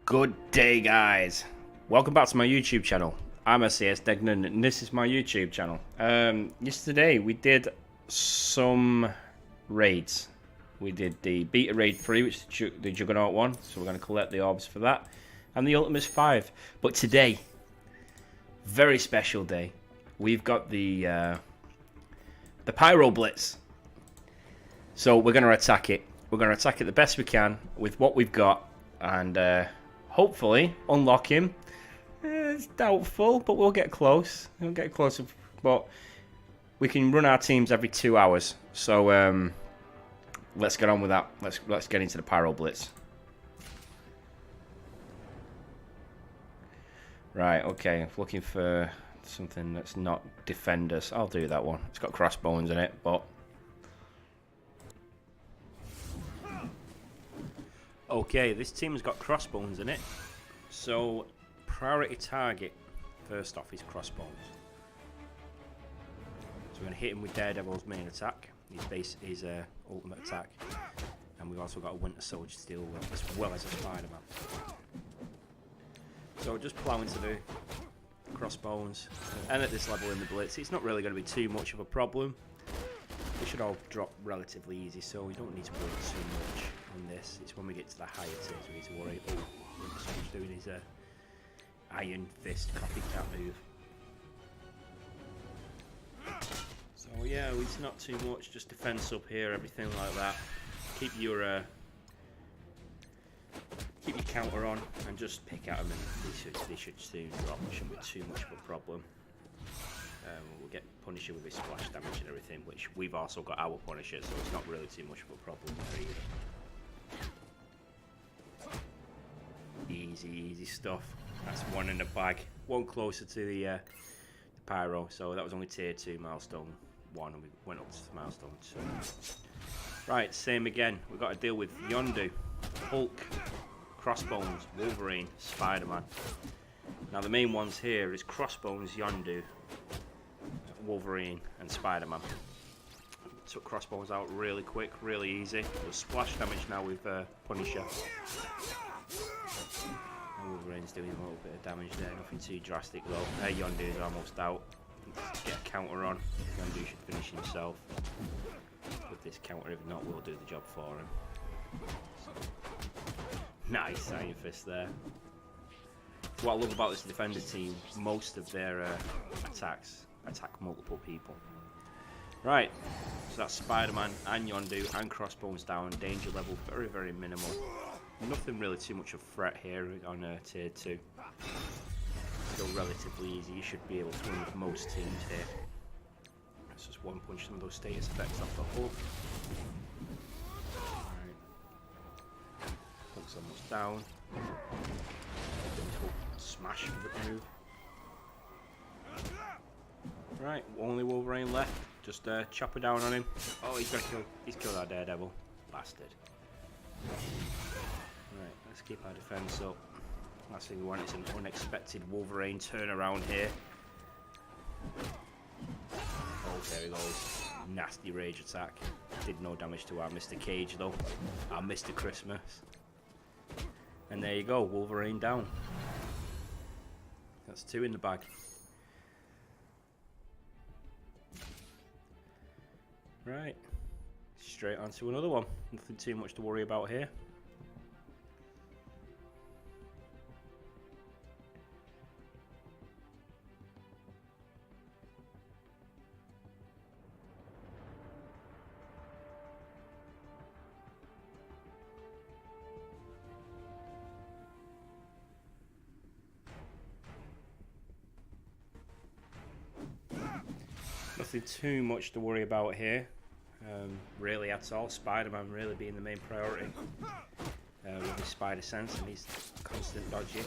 Good day, guys. Welcome back to my YouTube channel. I'm S.H.E.I.L.D, and this is my YouTube channel. Yesterday we did some raids. We did the Beta Raid 3, which is the Juggernaut one, so we're going to collect the orbs for that, and the Ultimus 5. But today, very special day, we've got the Pyro Blitz. So we're going to attack it. We're going to attack it the best we can with what we've got, and hopefully unlock him. It's doubtful, but we'll get close. We'll get closer. But we can run our teams every 2 hours. So let's get on with that. Let's get into the Pyro Blitz. Right. Okay. Looking for something that's not defenders. I'll do that one. It's got crossbones in it, but. Okay, this team's got crossbones in it, so priority target first off is crossbones. So we're going to hit him with Daredevil's main attack, his ultimate attack, and we've also got a Winter Soldier to deal with, as well as a Spider-Man. So just plough into the crossbones, and at this level in the Blitz, it's not really going to be too much of a problem. They should all drop relatively easy, so we don't need to worry too much on this. It's when we get to the higher tiers we need to worry. Oh, someone's doing his Iron Fist copycat move. So yeah, it's not too much, just defense up here, everything like that. Keep your counter on and just pick at them, and they should soon drop. It shouldn't be too much of a problem. We'll get Punisher with his splash damage and everything, which we've also got our Punisher, so it's not really too much of a problem there either. Easy stuff. That's one in the bag. One closer to the Pyro, so that was only tier 2 milestone 1, and we went up to milestone 2. Right, same again. We've got to deal with Yondu, Hulk, Crossbones, Wolverine, Spider-Man. Now the main ones here is Crossbones, Yondu, Wolverine and Spider-Man. Took Crossbones out really quick, really easy. There's splash damage now with Punisher. And Wolverine's doing a little bit of damage there, nothing too drastic though. Yondu is almost out. Get a counter on. Yondu should finish himself with this counter, if not we'll do the job for him. Nice Iron Fist there. What I love about this defender team, most of their attacks attack multiple people. Right, so that's Spider-Man and Yondu and Crossbones down. Danger level very minimal. Nothing really too much of a threat here on tier 2. Still relatively easy. You should be able to win with most teams here. It's just one punch, some of those status effects off the Hulk. Right. Hulk's almost down. Smash for the move. Right, only Wolverine left. Just chop her down on him. Oh, he's killed our Daredevil. Bastard. Right, let's keep our defense up. Last thing we want is an unexpected Wolverine turnaround here. Oh, there he goes. Nasty rage attack. Did no damage to our Mr. Cage though. Our Mr. Christmas. And there you go, Wolverine down. That's 2 in the bag. Right, straight on to another one. Nothing too much to worry about here. Nothing too much to worry about here, really at all. Spider-Man really being the main priority with his spider sense and his constant dodging.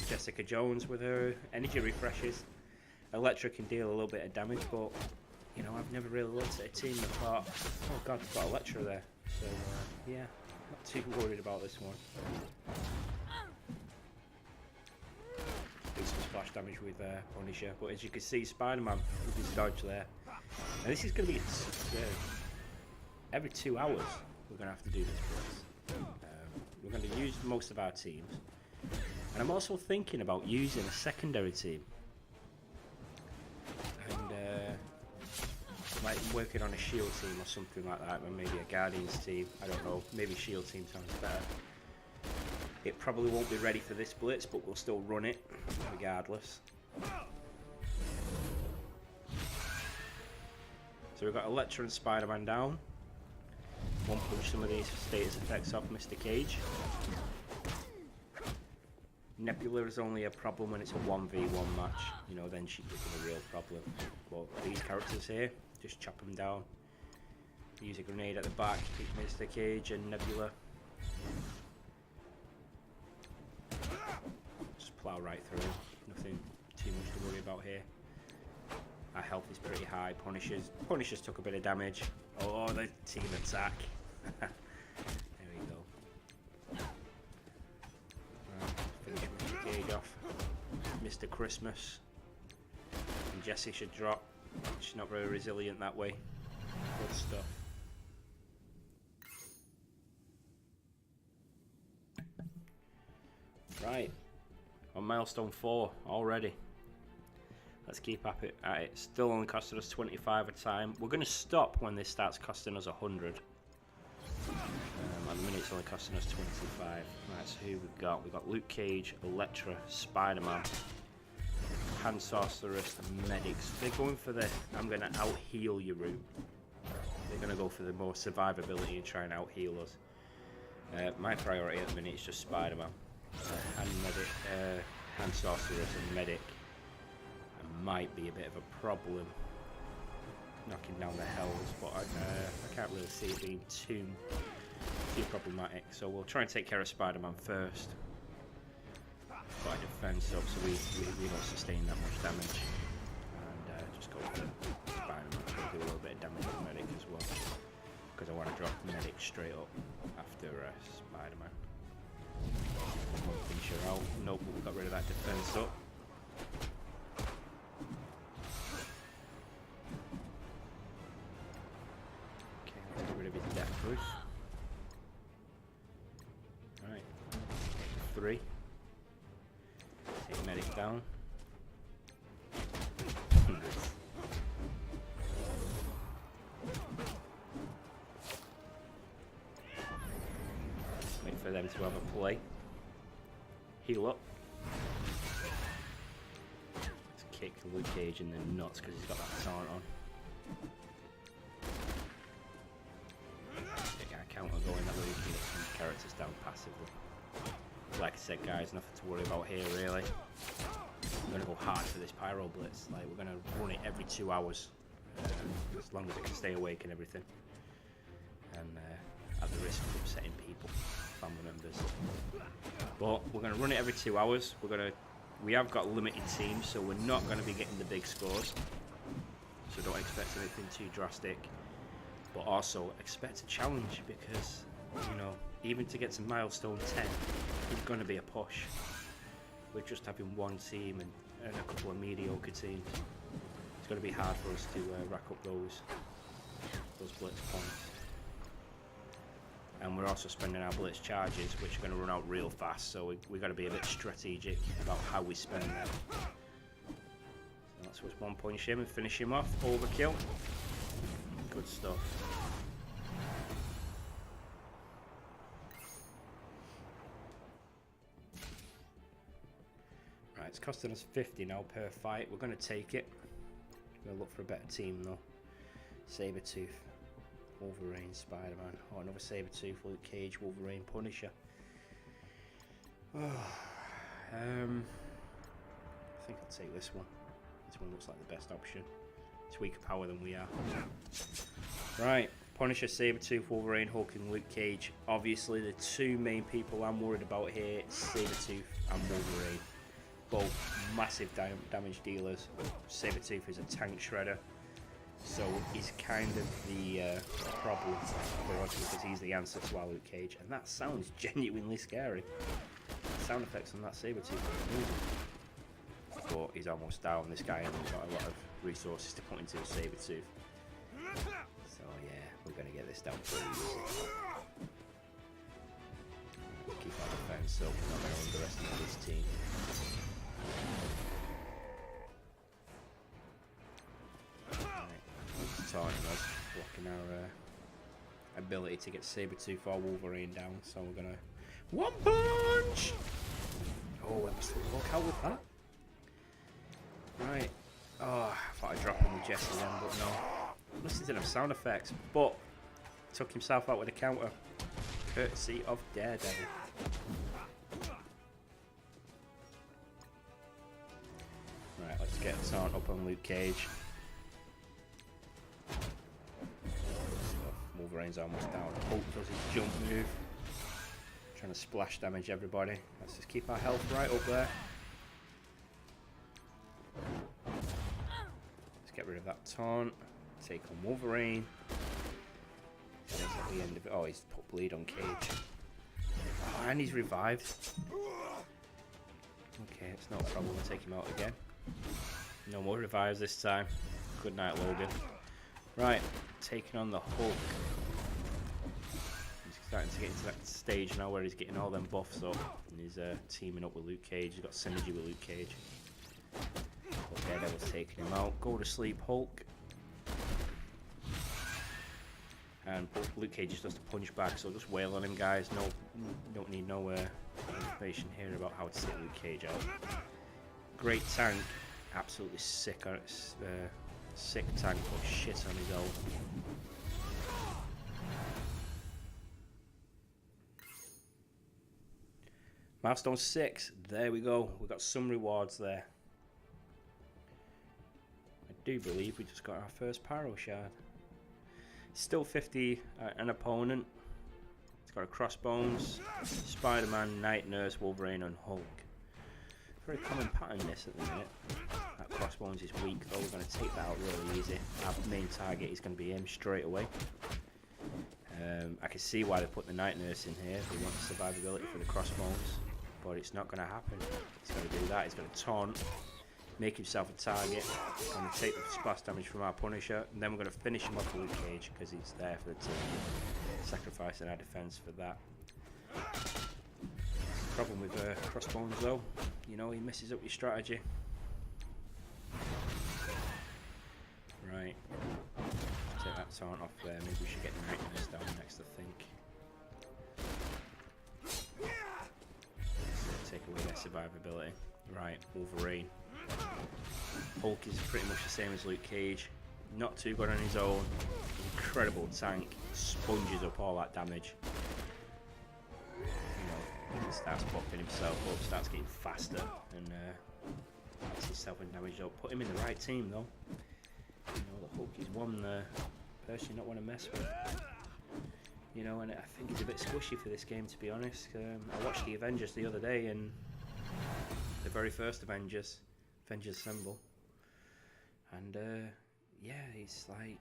Jessica Jones with her energy refreshes. Elektra can deal a little bit of damage, but you know, I've never really looked at a team that thought, oh god, they've got Elektra there. So yeah, not too worried about this one. Some splash damage with Punisher, but as you can see, Spider-Man with his dodge there. And this is going to be every 2 hours we're going to have to do this. we're going to use most of our teams. And I'm also thinking about using a secondary team. And like working on a S.H.E.I.L.D team or something like that, or maybe a Guardians team. I don't know, maybe S.H.E.I.L D team sounds better. It probably won't be ready for this blitz, but we'll still run it regardless. So we've got Elektra and Spider-Man down. One punch some of these status effects off Mr. Cage. Nebula is only a problem when it's a 1v1 match, you know, then she becomes a real problem. But these characters here, just chop them down. Use a grenade at the back, keep Mr. Cage and Nebula. Just plow right through, nothing too much to worry about here. Our health is pretty high. Punishers took a bit of damage. Oh, the team attack. There we go. Finish Mr. Cage off. Mr. Christmas. And Jessie should drop. She's not very resilient that way. Good stuff. Right. On milestone 4 already. Let's keep at it. Still only costing us 25 a time. We're going to stop when this starts costing us 100. At the minute it's only costing us 25. Right, so who we've got? We've got Luke Cage, Elektra, Spider-Man, Hand Sorceress, and Medics. They're going for the I'm going to out-heal you route. They're going to go for the more survivability and try and out-heal us. My priority at the minute is just Spider-Man. Hand Sorceress and Medic. Might be a bit of a problem knocking down the hells, but I can't really see it being too problematic, so we'll try and take care of Spider-Man first. Put our defense up so we don't sustain that much damage, and just go for Spider-Man. Do a little bit of damage to Medic as well, because I want to drop Medic straight up after Spider-Man. Finish her out. Nope, we got rid of that defense up. Death proof. Alright. 3. Take Medic down. Nice. Wait for them to have a play. Heal up. Let's kick Luke Cage in the nuts because he's got that taunt on. Counter going that way, you can get some characters down passively. Like I said, guys, nothing to worry about here really. We're going to go hard for this Pyro Blitz. Like, we're going to run it every 2 hours, as long as it can stay awake and everything. And at the risk of upsetting people, family members. But we're going to run it every 2 hours. We have got limited teams, so we're not going to be getting the big scores. So don't expect anything too drastic. But also expect a challenge because, you know, even to get to milestone 10, it's going to be a push. We're just having one team and a couple of mediocre teams. It's going to be hard for us to rack up those blitz points. And we're also spending our blitz charges, which are going to run out real fast. So we've got to be a bit strategic about how we spend them. So that's what's 1 punish him and finish him off. Overkill. Good stuff. Right, it's costing us 50 now per fight. We're going to take it. We're going to look for a better team though. Sabretooth, Wolverine, Spider-Man. Oh, another Sabretooth, Luke Cage, Wolverine, Punisher. Oh, I think I'll take this one. This one looks like the best option. It's weaker power than we are. Right, Punisher, Sabretooth, Wolverine, Hulk and Luke Cage. Obviously the two main people I'm worried about here is Sabretooth and Wolverine. Both massive damage dealers. Sabretooth is a tank shredder, so he's kind of the problem for us because he's the answer to our Luke Cage, and that sounds genuinely scary. The sound effects on that Sabretooth are amazing. But he's almost down. This guy hasn't got a lot of resources to put into a Sabretooth. So yeah, we're going to get this down pretty easy. keep our defense up. We're not going to underestimate this team. Right, he's taunting us, blocking our ability to get Sabretooth or Wolverine down. So we're going to one punch. Oh, I must walk out with that. Right. Oh, I thought I'd drop him with Jesse then, but no. At least he didn't have sound effects, but took himself out with a counter. Courtesy of Daredevil. Right, let's get a taunt up on Luke Cage. Wolverine's almost down. Hulk does his jump move. Trying to splash damage everybody. Let's just keep our health right up there. Let's get rid of that taunt. Take on Wolverine. And it's at the end of it. Oh, he's put bleed on Cage. Oh, and he's revived. Okay, it's not a problem. We'll take him out again. No more revives this time. Good night, Logan. Right, taking on the Hulk. He's starting to get into that stage now where he's getting all them buffs up. And he's teaming up with Luke Cage. He's got synergy with Luke Cage. But Daredevil's taking him out. Go to sleep, Hulk. And Luke Cage just does the punch back, so just wail on him, guys. No, don't need no information here about how to take Luke Cage out. Great tank, absolutely sick on it. Sick tank, but shit on his own. Milestone 6, there we go. We've got some rewards there. I do believe we just got our first Pyro Shard. Still 50 an opponent. It's got a Crossbones, Spider-Man, Night Nurse, Wolverine and Hulk. Very common pattern this at the minute. That Crossbones is weak though, we're going to take that out really easy. Our main target is going to be him straight away. I can see why they put the Night Nurse in here. They want survivability for the Crossbones. But it's not going to happen. He's going to do that, he's going to taunt. Make himself a target. Going to take the splash damage from our Punisher, and then we're going to finish him off with Luke Cage because he's there for the team. Sacrificing our defense for that. Problem with Crossbones though, you know, he messes up your strategy. Right. Take that taunt off there. Maybe we should get Night Nurse down next, I think. Let's take away their survivability. Right, Wolverine. Hulk is pretty much the same as Luke Cage. Not too good on his own. Incredible tank. Sponges up all that damage. You know, he starts buffing himself up, starts getting faster, and gets himself in damage up. Put him in the right team though. You know, the Hulk is one person you not want to mess with. You know, and I think he's a bit squishy for this game, to be honest. I watched the Avengers the other day, and the very first Avengers Assemble, and yeah, it's like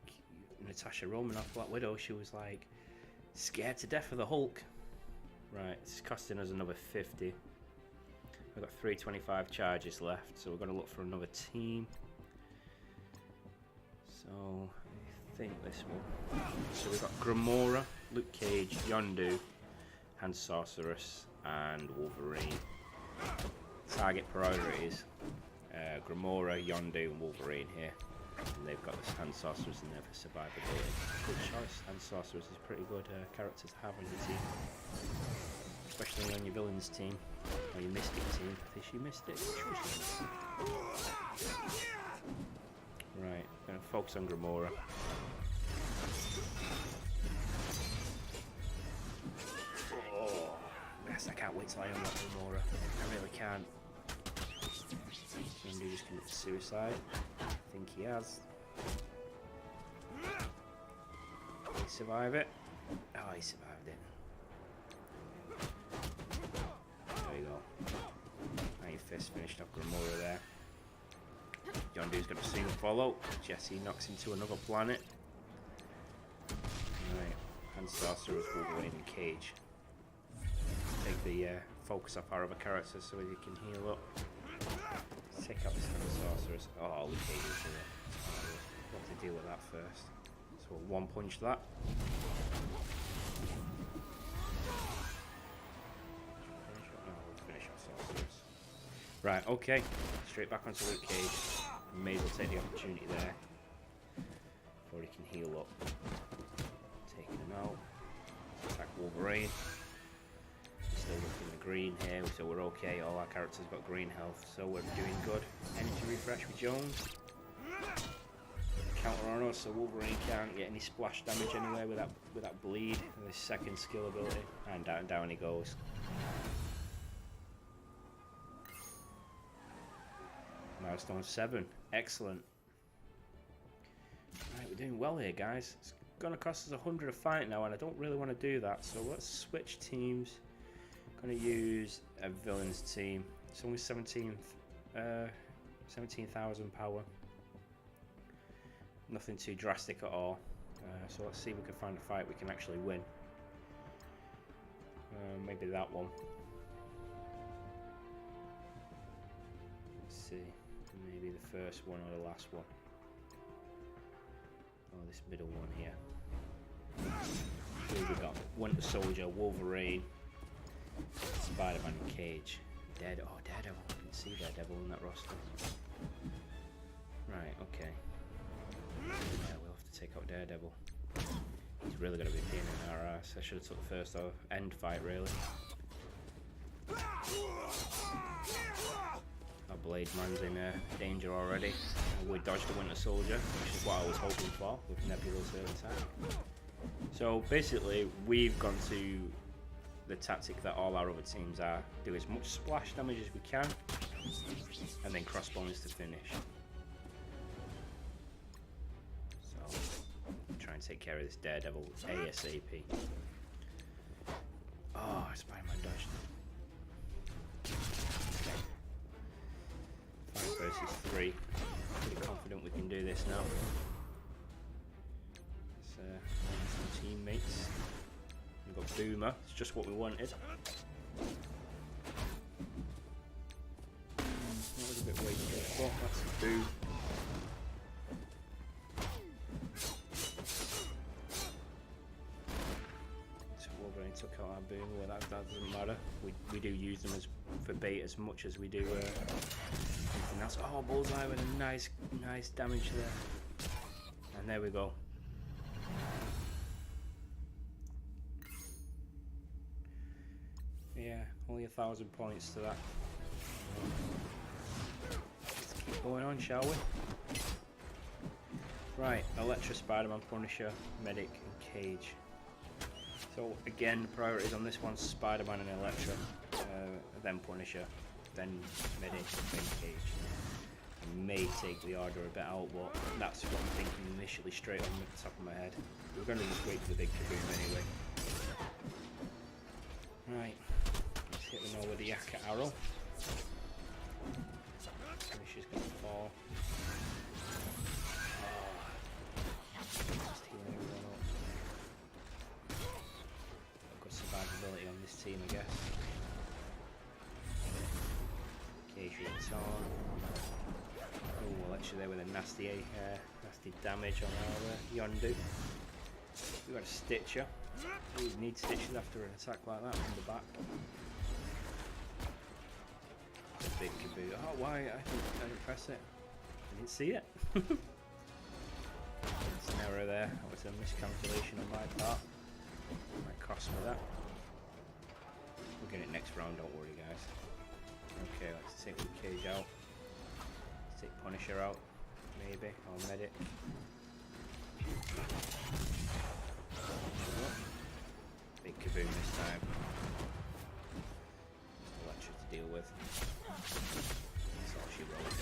Natasha Romanoff, Black Widow. She was like scared to death of the Hulk. Right, it's costing us another 50. We've got 325 charges left, so we're going to look for another team. So I think this one. So we've got Gamora, Luke Cage, Yondu, Hand Sorceress, and Wolverine. Target priorities: Gamora, Yondu, and Wolverine here. And they've got this Hand Sorceress in there for survivability. Good choice. Hand Sorceress is a pretty good character to have on your team, especially on your villains team or your Mystic team. Is she Mystic? Right, gonna focus on Gamora. Oh, yes, I can't wait till I unlock Gamora. I really can't. Yondu just committed suicide. I think he has. Did he survive it? Oh, he survived it. There you go. Iron Fist finished off Gamora there. Yondu's going to soon follow. Jesse knocks into another planet. Right, Hand Sorceress, Wolverine and Cage. Take the focus off our other characters so he can heal up. Let's take out this Hand Sorceress. Oh, Luke Cage is here. We'll have to deal with that first. So we'll one punch that. sorcerers. Right, okay. Straight back onto Luke Cage. May as well take the opportunity there. Before he can heal up. Taking him out. Attack Wolverine. Still looking the green here, so we're okay. All our characters got green health, so we're doing good. Energy refresh with Jones. Counter on us, so Wolverine can't get any splash damage anywhere with that bleed. With his second skill ability, and down he goes. Milestone 7, excellent. Right, we're doing well here, guys. It's gonna cost us 100 a fight now, and I don't really want to do that. So let's switch teams. Gonna use a villains team. It's only 17,000 power. Nothing too drastic at all. So let's see if we can find a fight we can actually win. Maybe that one. Let's see. Maybe the first one or the last one. Oh, this middle one here. Here we got Winter Soldier, Wolverine, Spider-Man, and Cage. Oh, Daredevil. I didn't see Daredevil in that roster. Right, okay. Yeah, we'll have to take out Daredevil. He's really going to be a pain in our ass. I should have took the first end fight, really. Our Blade Man's in danger already. We dodged the Winter Soldier, which is what I was hoping for with Nebula's attack. So basically, we've gone to the tactic that all our other teams are. Do as much splash damage as we can, and then crossbones to finish. So, try and take care of this Daredevil ASAP. Oh, Spider-Man dodged. 5 versus 3. Pretty confident we can do this now. Some teammates. We've got Boomer. It's just what we wanted. That was a bit way too far. That's a Boo. So Wolverine took out our Boomer. Well, that doesn't matter. We do use them for bait as much as we do anything else. Oh, bullseye with a nice damage there. And there we go. Yeah, only 1,000 points to that. Let's keep going on, shall we? Right, Elektra, Spider-Man, Punisher, Medic, and Cage. So again, the priorities on this one: Spider-Man and Elektra, then Punisher, then Medic, then Cage. I may take the order a bit out, but that's what I'm thinking initially, straight on the top of my head. We're going to just wait for the big kaboom anyway. Right. Hit them all with the Yaka arrow. Punisher's going to fall. Oh. Just healing everyone up. Got good survivability on this team, I guess. Cage gets on. Oh, well, actually there with a nasty damage on our Yondu. We've got a Stitcher. We need stitches after an attack like that from the back. Big kaboom. Oh, why? I didn't press it. I didn't see it. It's an error there. That was a miscalculation on my part. Might cost me that. We'll get it next round, don't worry, guys. Okay, let's take the Cage out. Let's take Punisher out, maybe, or Medic. Big kaboom this time. Elektra to deal with. That's all she wrote.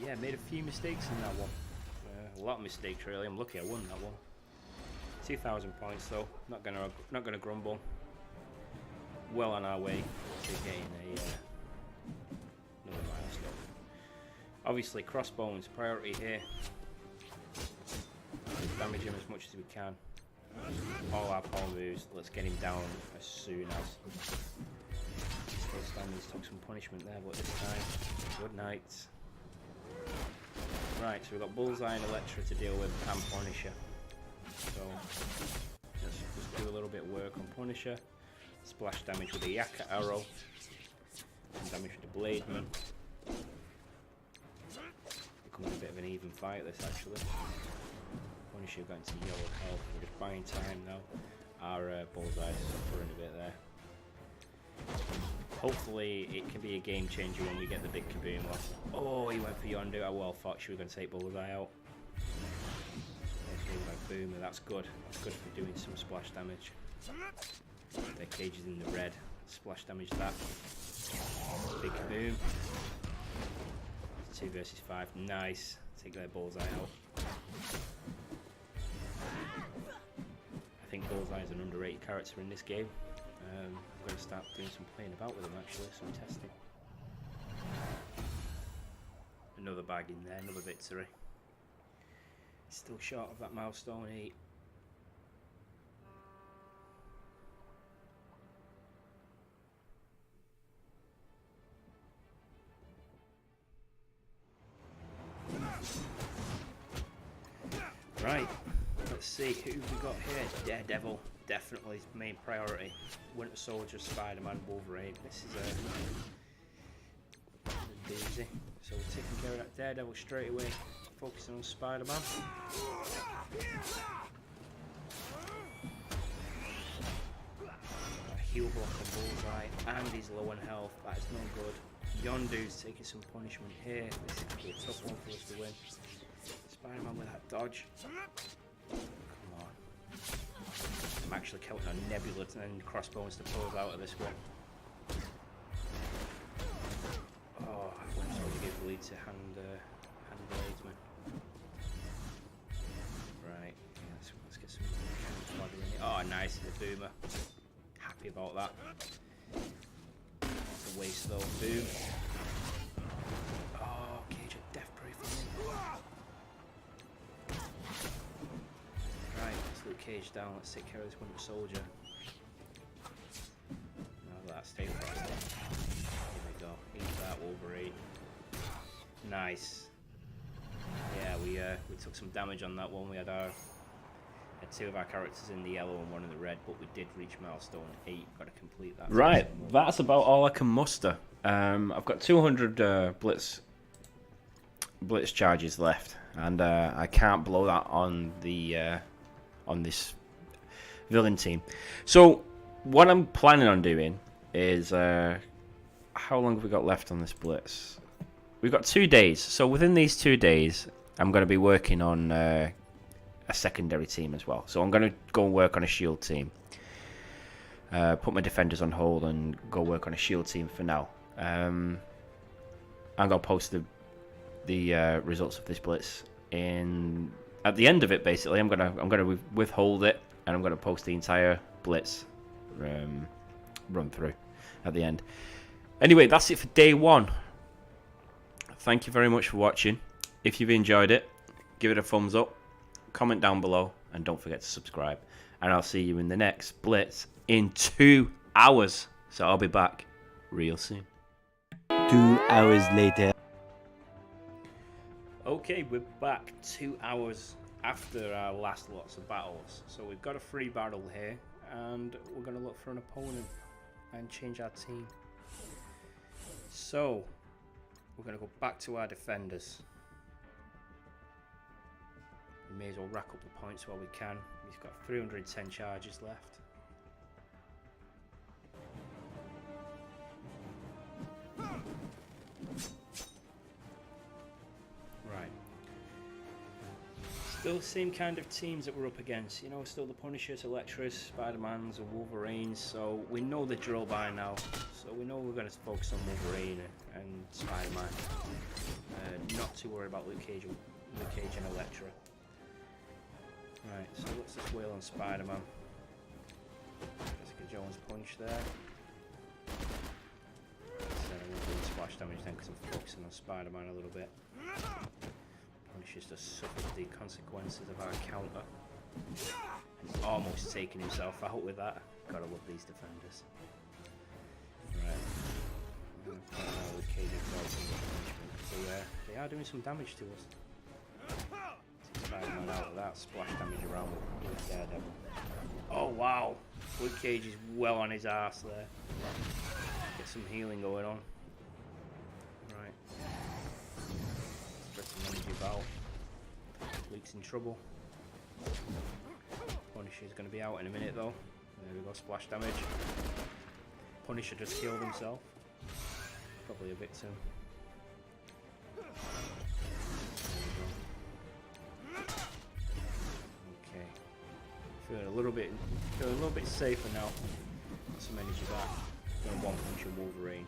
Yeah, made a few mistakes in that one. A lot of mistakes, really. I'm lucky I won that one. 2,000 points though. Not gonna grumble. Well on our way to getting another milestone. Obviously, crossbones priority here. Damage him as much as we can. All our power moves. Let's get him down as soon as. Still standings took some punishment there, but this time, good night. Right, so we've got Bullseye and Elektra to deal with, and Punisher. So let's just do a little bit of work on Punisher. Splash damage with the Yakka arrow. Some damage with the Blademan. Becoming a bit of an even fight this actually. Punisher got into yellow health. We're just buying time now. Our bullseye suffering a bit there. Hopefully it can be a game changer when we get the big kaboom off. Oh, he went for Yondu. I well thought she was going to take bullseye out. Okay, like boomer, that's good. That's good for doing some splash damage. Their cage is in the red. Splash damage that. Big kaboom. 2 versus 5. Nice. Take their bullseye out. I think bullseye is an underrated character in this game. I'm going to start doing some playing about with him actually, some testing. Another bag in there, another victory. Still short of that milestone 8. Right, let's see who we got here. Daredevil, definitely his main priority. Winter Soldier, Spider-Man, Wolverine. This is a doozy. So we're taking care of that Daredevil straight away. Focusing on Spider-Man. Heal block on Bullseye, and he's low on health. That is no good. Yondu's taking some punishment here. This is going to be a tough one for us to win. Spider-Man with that dodge. Come on. I'm actually counting on Nebula and Crossbones to pull us out of this one. Oh, I went to give the lead to hand bladesman. Right, yeah, let's get some fodder in here. Oh, nice, the boomer. Happy about that. That's a waste though. Boom. Oh, cage of death proof on him. Right, let's loot cage down. Let's take care of this Winter Soldier. Now that stay fast. Here we go. Eat that Wolverine. Nice. Yeah, we took some damage on that one. We had 2 of our characters in the yellow and 1 in the red, but we did reach milestone 8. Got to complete that. Right, that's about all I can muster. I've got 200 blitz charges left, and I can't blow that on the on this villain team. So what I'm planning on doing is how long have we got left on this blitz? We've got 2 days. So within these 2 days, I'm going to be working on a secondary team as well. So I'm going to go and work on a S.H.I.E.L.D. team. Put my defenders on hold and go work on a S.H.I.E.L.D. team for now. And I'll post the results of this blitz at the end of it. Basically, I'm gonna withhold it, and I'm gonna post the entire blitz run through at the end. Anyway, that's it for day 1. Thank you very much for watching. If you've enjoyed it, give it a thumbs up, comment down below, and don't forget to subscribe. And I'll see you in the next blitz in 2 hours. So I'll be back real soon. 2 hours later. Okay, we're back 2 hours after our last lots of battles. So we've got a free battle here, and we're going to look for an opponent and change our team. So we're going to go back to our defenders. We may as well rack up the points while we can. We've got 310 charges left. Right. Still the same kind of teams that we're up against. You know, still the Punishers, Electras, Spider-Mans, and Wolverines. So we know the drill by now. So we know we're going to focus on Wolverine and Spider-Man. Not too worried about Luke Cage and Electra. Right, so let's just wheel on Spider-Man. Jessica Jones punch there. So we'll do splash damage then because I'm focusing on Spider-Man a little bit. Punisher's just suffered the consequences of our counter. He's almost taking himself out with that. Gotta love these defenders. Right. So they are doing some damage to us. Spider-Man out of that, splash damage around with Daredevil. Oh wow! Luke Cage is well on his arse there. Get some healing going on. Right. Spread some energy about. Luke's in trouble. Punisher's going to be out in a minute though. There we go, splash damage. Punisher just killed himself. Probably a victim. Okay. Feeling a little bit safer now. Got some energy back. Going one punch of Wolverine.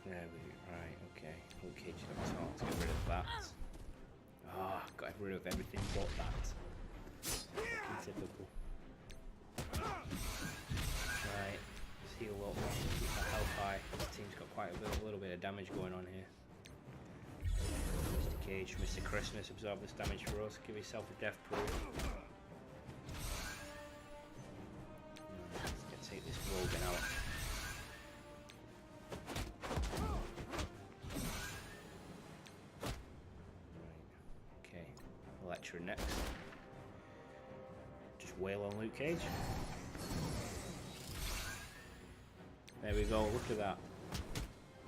There we go. Right, okay. Luke Cage got taunt. Let's get rid of that. Ah, got rid of everything but that. Fucking typical. Right, let's heal up. Keep that health high. This team's got quite a little bit of damage going on here. Mr. Cage, Mr. Christmas, absorb this damage for us. Give yourself a death proof. Let's take this Rogan out. Okay, Electra next. Just wail on Luke Cage. There we go, look at that.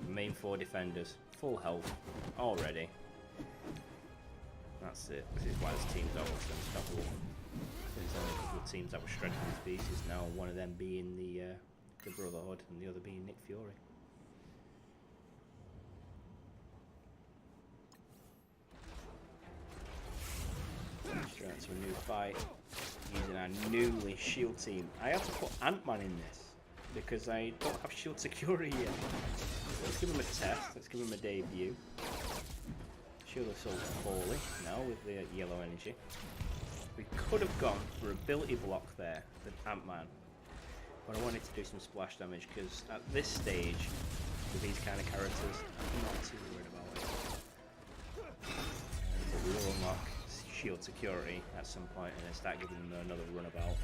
Main 4 defenders, full health already. That's it. This is why this team's almost unstoppable. There's only a couple of teams that were shredded to pieces now, one of them being the Brotherhood and the other being Nick Fury. Straight into a new fight using our newly S.H.I.E.L.D. team. I have to put Ant-Man in this because I don't have S.H.I.E.L.D. security yet. Let's give him a test, let's give him a debut. S.H.I.E.L.D. assault's poorly now with the yellow energy. We could have gone for ability block there with Ant-Man, but I wanted to do some splash damage because at this stage, with these kind of characters, I'm not too worried about it. But we will unlock S.H.I.E.L.D. security at some point and then start giving them another runabout.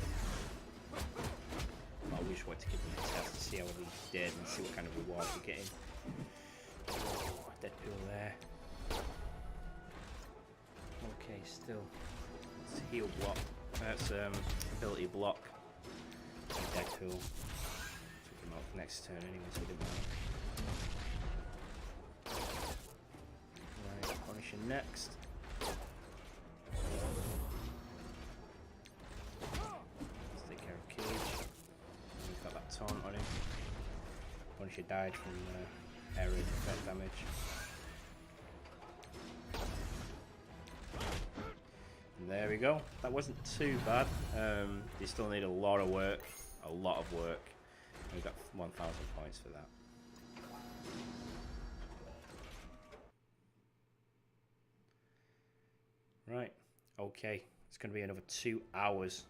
We just want to give them a test to see how he did and see what kind of reward we're getting. Oh, Deadpool there. Okay, still. It's heal block. That's ability block. Deadpool. Took him off next turn anyway, so it didn't matter. Right, Punisher next. Let's take care of Cage. He's got that taunt on him. Punisher died from area effect damage. And there we go. That wasn't too bad. They still need a lot of work. A lot of work. We got 1,000 points for that. Right. Okay. It's going to be another 2 hours.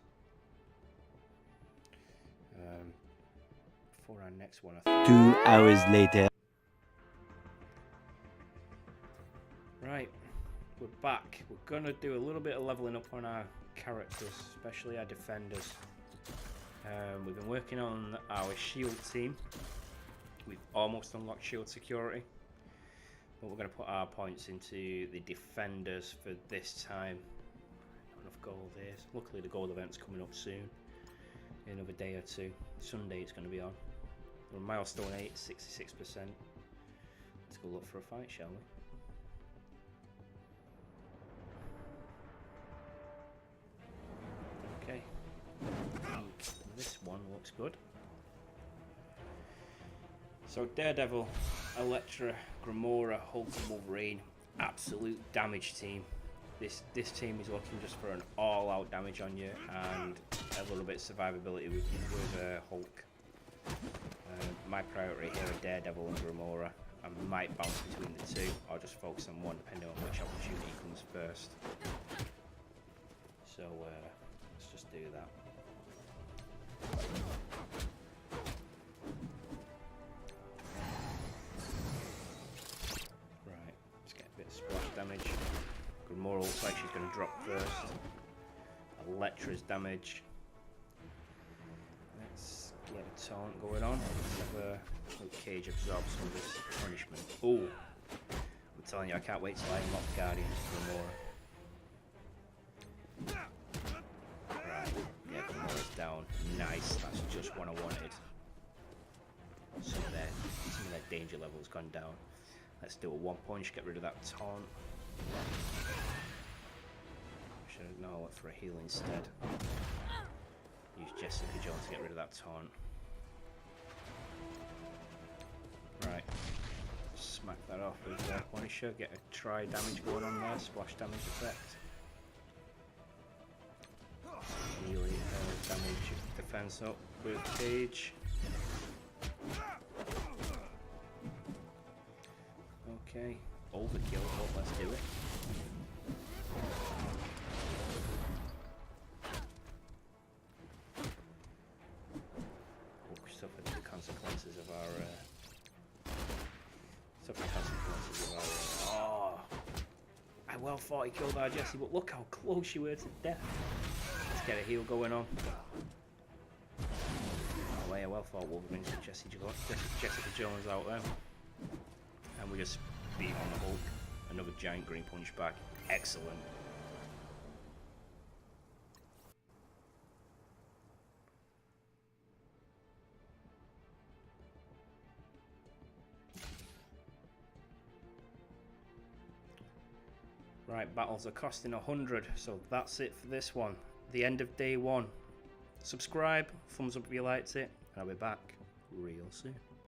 For our next one, I think. 2 hours later. Right, we're back. We're gonna do a little bit of leveling up on our characters, especially our defenders. We've been working on our S.H.I.E.L.D. team. We've almost unlocked S.H.I.E.L.D. security, but we're gonna put our points into the defenders for this time. Not enough gold here. Luckily, the gold event's coming up soon. In another day or two. Sunday it's going to be on. We're milestone 8, 66%. Let's go look for a fight, shall we? Okay. This one looks good. So Daredevil, Elektra, Gamora, Hulk and Wolverine. Absolute damage team. This team is looking just for an all-out damage on you and a little bit of survivability with Hulk. My priority here are Daredevil and Gamora. I might bounce between the two or just focus on one depending on which opportunity comes first. So let's just do that. Right, let's get a bit of splash damage. Gamora looks like she's going to drop first. Elektra's damage. Let's get a taunt going on. Let's have Luke Cage absorb some of this punishment. Oh, I'm telling you, I can't wait till I unlock Guardians for Gamora. down. Nice, that's just what I wanted. Some of their danger level's gone down. Let's do a one punch, get rid of that taunt. No, I went for a heal instead. Use Jessica Jones to get rid of that taunt. Right. Smack that off with Punisher. Get a try damage going on there. Splash damage effect. Melee damage defense up with Cage. Okay. Overkill, but let's do it. Suffered the consequences of our oh, I well thought he killed our Jessie, but look how close you were to death. Let's get a heal going on. Oh, I well thought Wolverine's with Jessica Jones out there, and we just beat on the Hulk. Another giant green punch back. Excellent. Right, battles are costing 100, so that's it for this one. The end of day one. Subscribe, thumbs up if you liked it, and I'll be back real soon.